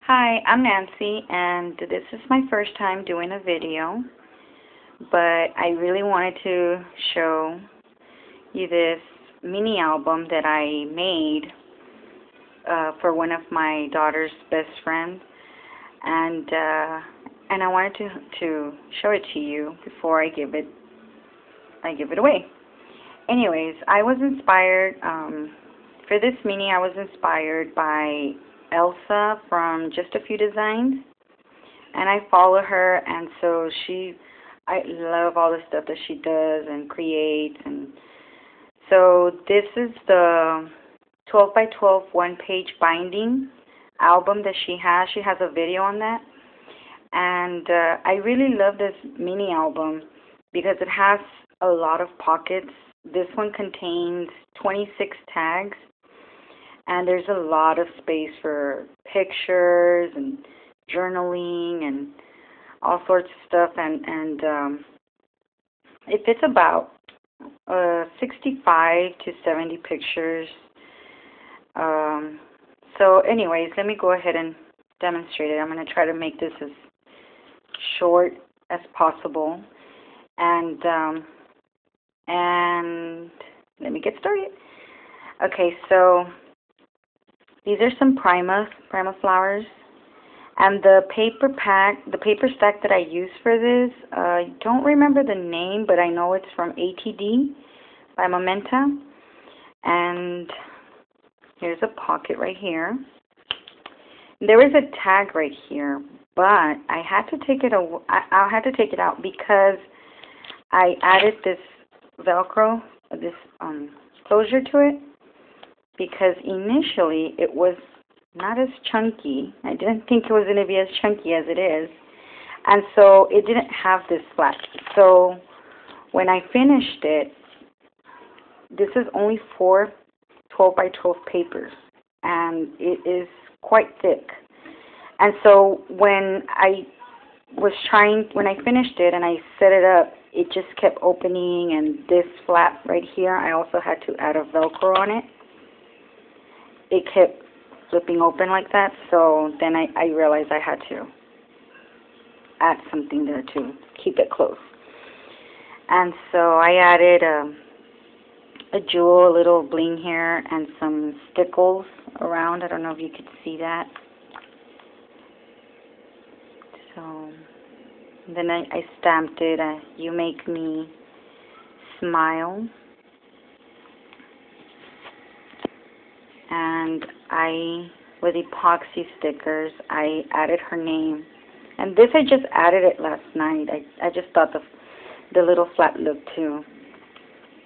Hi, I'm Nancy, and this is my first time doing a video, but I really wanted to show you this mini album that I made for one of my daughter's best friends, and I wanted to show it to you before I give it away. Anyways, I was inspired for this mini. I was inspired by Elsa from Just a Few Designs, and I follow her, and so I love all the stuff that she does and creates, and so this is the 12 by 12 one-page binding album that she has. She has a video on that, and I really love this mini album because it has a lot of pockets. This one contains 26 tags, and there's a lot of space for pictures and journaling and all sorts of stuff, and it fits about 65 to 70 pictures. So anyways, let me go ahead and demonstrate it. I'm going to try to make this as short as possible, and let me get started. Okay, so these are some prima flowers, and the paper stack that I use for this, I don't remember the name, but I know it's from ATD by Momenta, and here's a pocket right here. There is a tag right here, but I had to take it out because I added this Velcro, this closure to it, because initially it was not as chunky. I didn't think it was going to be as chunky as it is, and so it didn't have this flap. So when I finished it, this is only 4 12 by 12 papers, and it is quite thick. And so when I finished it and I set it up, it just kept opening, and this flap right here, I also had to add a Velcro on it. It kept flipping open like that, so then I realized I had to add something there to keep it closed. And so I added a jewel, a little bling here, and some stickles around. I don't know if you could see that. So then I stamped it, You Make Me Smile. And with epoxy stickers, I added her name. And this, I just added it last night. I just thought the little flap looked too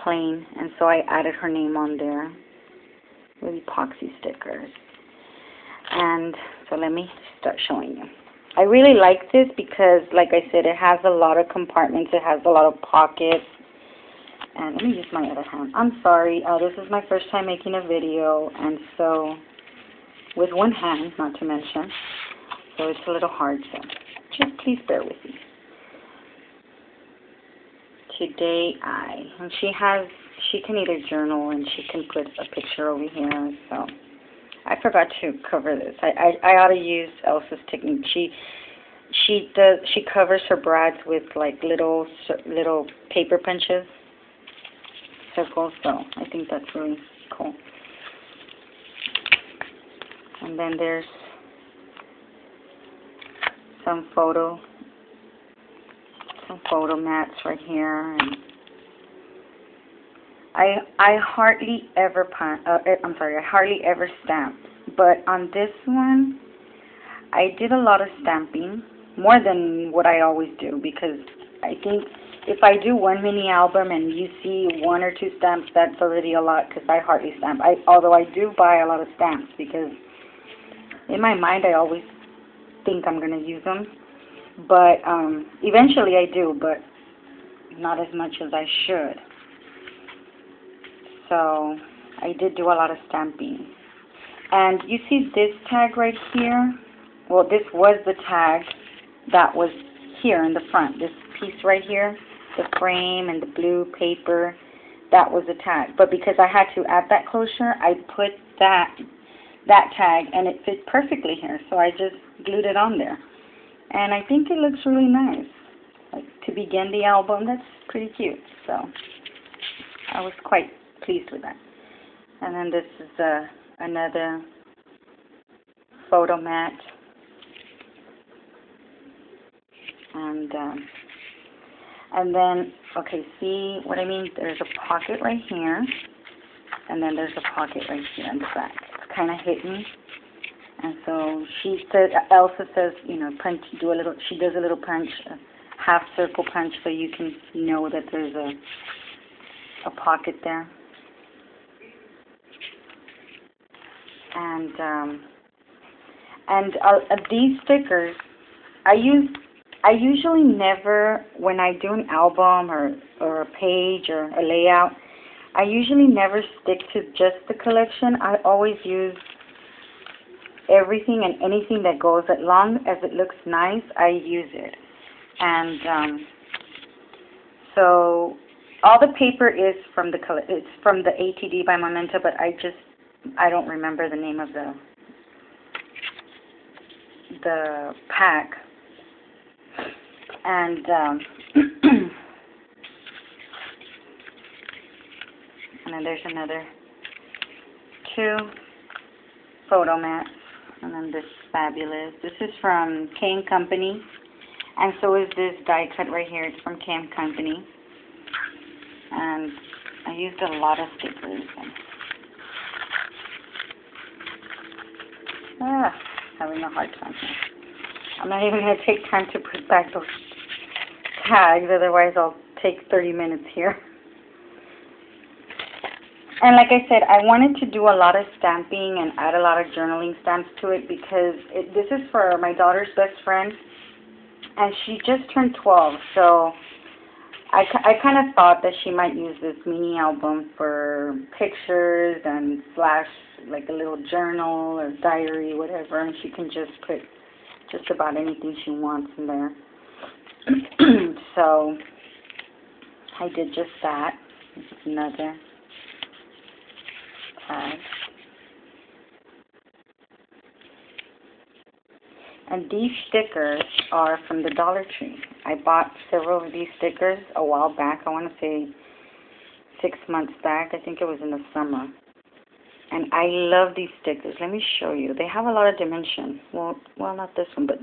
plain, and so I added her name on there with epoxy stickers. And so let me start showing you. I really like this because, like I said, it has a lot of compartments. It has a lot of pockets. And let me use my other hand. I'm sorry, this is my first time making a video, and so with one hand, not to mention, so it's a little hard, so just please bear with me. Today and she can either journal and she can put a picture over here, so I forgot to cover this. I ought to use Elsa's technique. She covers her brads with like little paper punches, circles, so I think that's really cool. And then there's some photo mats right here, and I hardly ever stamp, but on this one I did a lot of stamping, more than what I always do, because I think if I do one mini album and you see 1 or 2 stamps, that's already a lot, because I hardly stamp. Although I do buy a lot of stamps, because in my mind I always think I'm going to use them. But eventually I do, but not as much as I should. So I did do a lot of stamping. And you see this tag right here? Well, this was the tag that was here in the front. This piece right here, the frame and the blue paper, that was a tag. But because I had to add that closure, I put that tag, and it fit perfectly here, so I just glued it on there. And I think it looks really nice. Like, to begin the album, that's pretty cute. So I was quite pleased with that. And then this is another photo mat. And then, okay, see what I mean? There's a pocket right here, and then there's a pocket right here in the back. It's kind of hidden. And so she said, Elsa says, you know, punch, she does a little punch, a half circle punch, so you can know that there's a pocket there. And these stickers, I usually never, when I do an album or a page or a layout, I usually never stick to just the collection. I always use everything and anything that goes. As long as it looks nice, I use it. And so all the paper is from it's from the ATD by Momenta, but I don't remember the name of the pack. And and then there's another 2 photo mats, and then this fabulous. This is from K & Company, and so is this die cut right here. It's from K & Company, and I used a lot of stickers. Having a hard time here. I'm not even going to take time to put back those tags, otherwise I'll take 30 minutes here. And like I said, I wanted to do a lot of stamping and add a lot of journaling stamps to it because this is for my daughter's best friend, and she just turned 12, so I kind of thought that she might use this mini album for pictures and flash, like a little journal or diary, whatever, and she can just put just about anything she wants in there. So I did just that. This is another tag. And these stickers are from the Dollar Tree. I bought several of these stickers a while back. I want to say 6 months back. I think it was in the summer. And I love these stickers. Let me show you. They have a lot of dimension. Well, not this one, but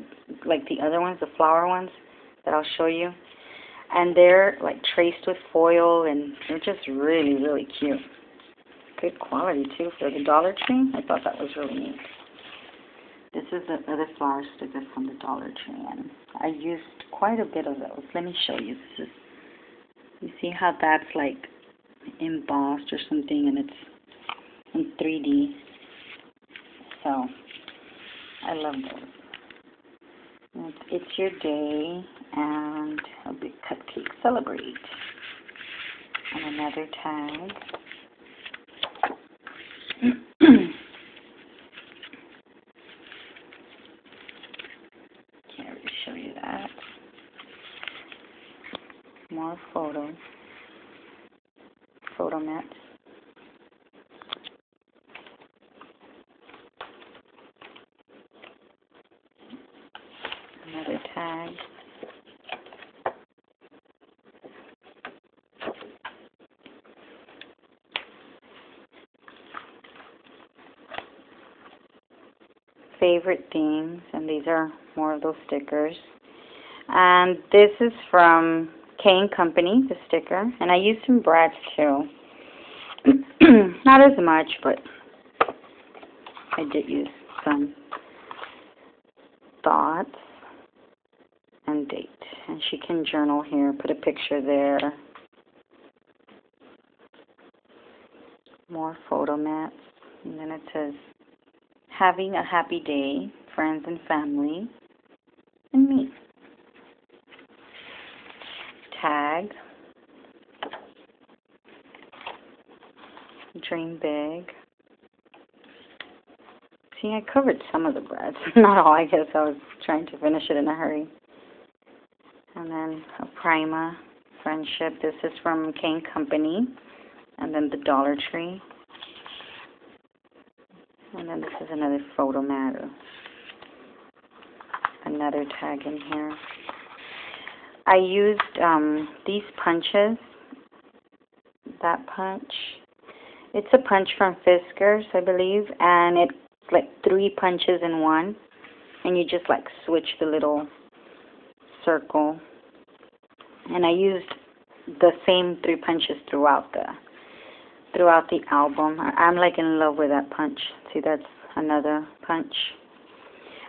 like the other ones, the flower ones that I'll show you. And they're like traced with foil, and they're just really, really cute. Good quality too for the Dollar Tree. I thought that was really neat. This is the other flower sticker from the Dollar Tree, and I used quite a bit of those. Let me show you. You see how that's like embossed or something, and it's in 3D. So I love those. It's your day, and a big cupcake celebrate. And another tag. Can't really show you that. More photo mats. Another tag. Favorite themes, and these are more of those stickers. And this is from K & Company, the sticker, and I used some brads too. Not as much, but I did use some thoughts and date. And she can journal here, put a picture there. More photo mats, and then it says, having a happy day, friends and family, and me. Tag. Dream big. See, I covered some of the brads. Not all, I guess. I was trying to finish it in a hurry. And then a prima, friendship. This is from K & Company. And then the Dollar Tree. And then this is another photo mat. Another tag in here. I used these punches. That punch. It's a punch from Fiskars, I believe, and it's like 3 punches in one. And you just like switch the little circle. And I used the same 3 punches throughout the album. I'm like in love with that punch. See, that's another punch.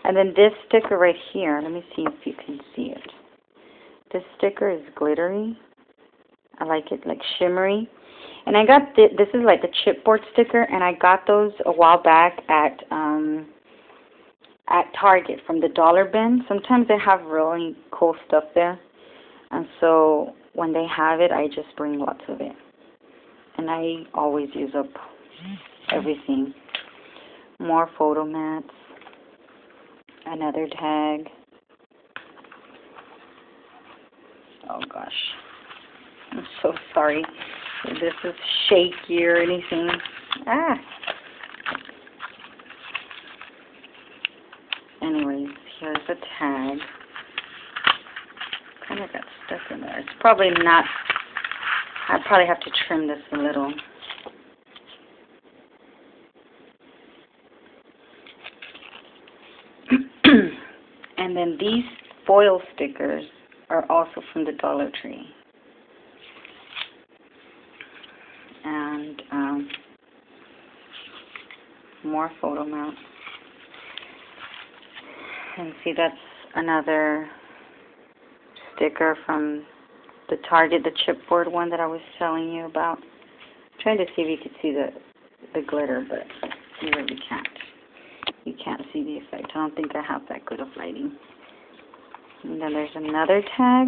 And then this sticker right here, let me see if you can see it. This sticker is glittery. I like it, like shimmery. And I got this is like a chipboard sticker, and I got those a while back at Target from the dollar bin. Sometimes they have really cool stuff there. And so when they have it, I just bring lots of it. And I always use up everything. More photo mats. Another tag. Oh gosh. I'm so sorry if this is shaky or anything. Anyways, here's a tag. Kind of got stuck in there. It's probably not. I probably have to trim this a little. And then these foil stickers are also from the Dollar Tree. And more photo mounts. And see, that's another sticker from the Target, the chipboard one that I was telling you about. I'm trying to see if you could see the glitter, but you really can't. You can't see the effect. I don't think I have that good of lighting. And then there's another tag.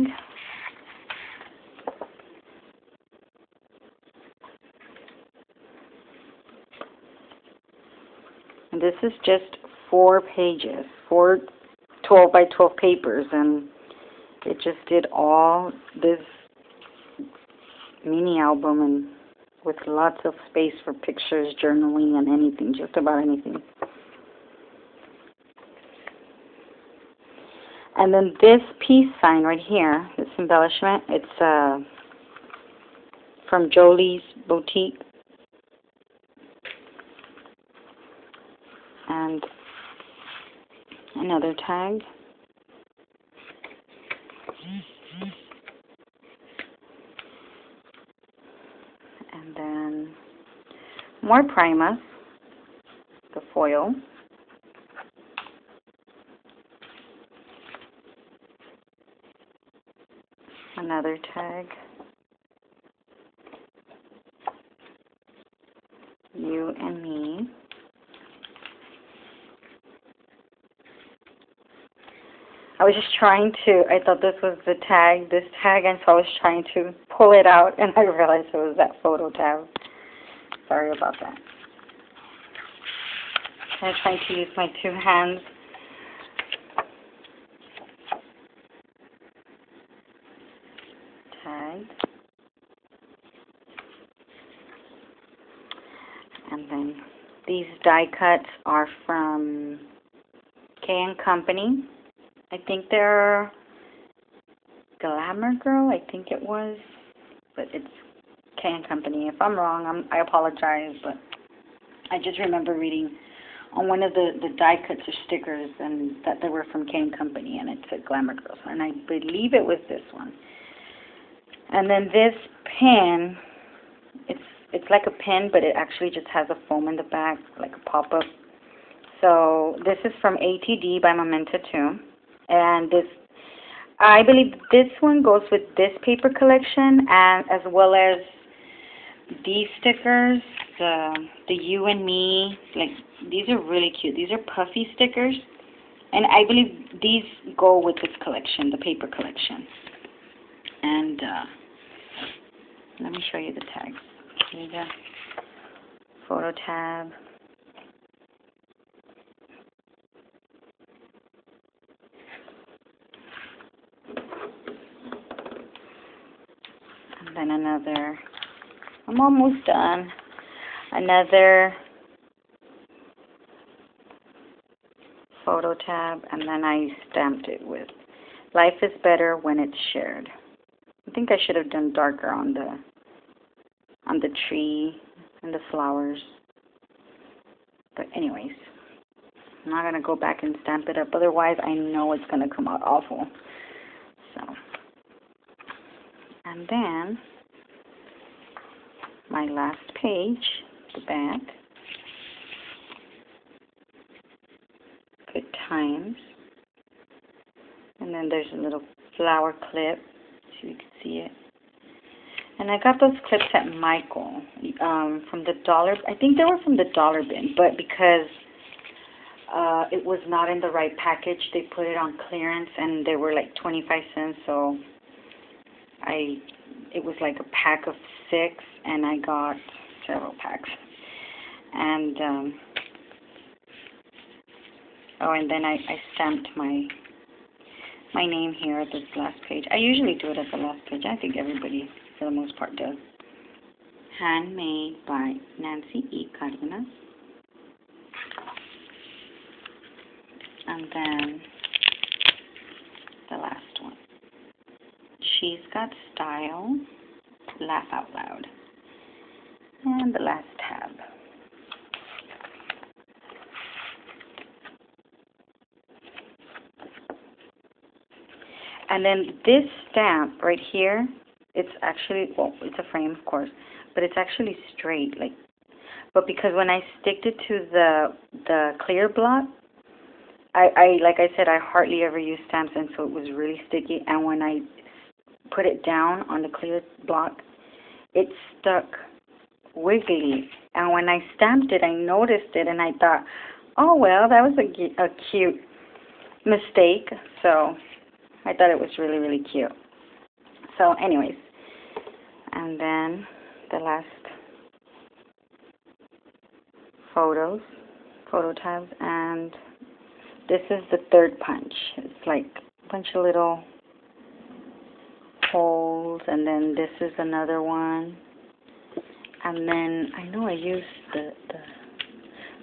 And this is just 4 pages, 4 12 by 12 papers, and it just did all this mini album, and with lots of space for pictures, journaling, and anything, just about anything. And then this peace sign right here, this embellishment, it's from Jolie's Boutique. And another tag. And then more primas, the foil. Another tag. You and me. I was just trying to, I thought this was the tag, this tag, and so I was trying to pull it out, and I realized it was that photo tab. Sorry about that. I'm trying to use my 2 hands. Tag. And then these die cuts are from K & Company. I think they're Glamour Girl, I think it was, but it's K & Company. If I'm wrong, I apologize, but I just remember reading on one of the die cuts or stickers and that they were from K & Company, and it said Glamour Girls, and I believe it was this one. And then this pin, it's like a pin, but it actually just has a foam in the back, like a pop-up. So this is from ATD by Momenta too. And this, I believe this one goes with this paper collection, and as well as these stickers, the you and me, like these are really cute. These are puffy stickers, and I believe these go with this collection, the paper collection. And let me show you the tags. Here you go. Photo tab. And then another, I'm almost done, another photo tab, and then I stamped it with "Life is better when it's shared." I think I should have done darker on the tree and the flowers. But anyways, I'm not going to go back and stamp it up, otherwise I know it's going to come out awful. So, and then my last page, the back. Good times. And then there's a little flower clip, so you can see it. And I got those clips at Michael from the dollar. I think they were from the dollar bin, but because it was not in the right package, they put it on clearance, and they were like 25 cents. So it was like a pack of 6, and I got several packs. And and then I stamped my name here at this last page. I usually do it at the last page. I think everybody, for the most part, does. Handmade by Nancy E. Cardenas. And then the last one. She's got style. Laugh out loud. And the last tab. And then this stamp right here, it's actually, well, it's a frame, of course, but it's actually straight, like, but because when I sticked it to the clear block, I like I said, I hardly ever use stamps, and so it was really sticky, and when I put it down on the clear block, it stuck wiggly, and when I stamped it, I noticed it, and I thought, oh, well, that was a cute mistake, so I thought it was really, really cute. So anyways, and then the last photo tabs, and this is the third punch. It's like a bunch of little holes, and then this is another one, and then I know I used the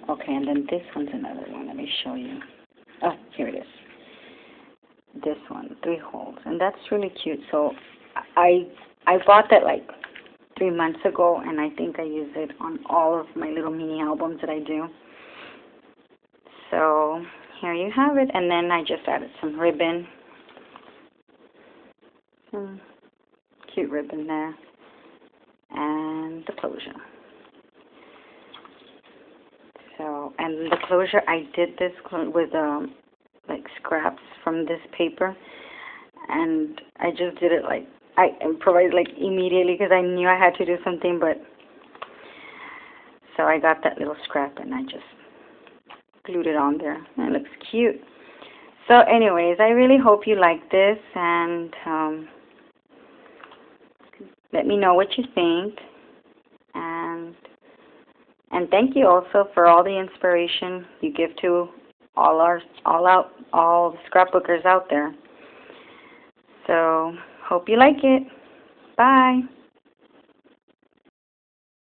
okay, and then this one's another one. Let me show you. Oh, here it is. This one, 3 holes, and that's really cute. So I bought that like 3 months ago, and I think I use it on all of my little mini albums that I do. So here you have it, and then I just added some ribbon, some cute ribbon there, and the closure. So, and the closure, I did this with like scraps from this paper, and I just did it like I improvised like immediately because I knew I had to do something, but so I got that little scrap and I just glued it on there, and it looks cute. So anyways, I really hope you like this, and let me know what you think, and thank you also for all the inspiration you give to all the scrapbookers out there. So hope you like it. Bye.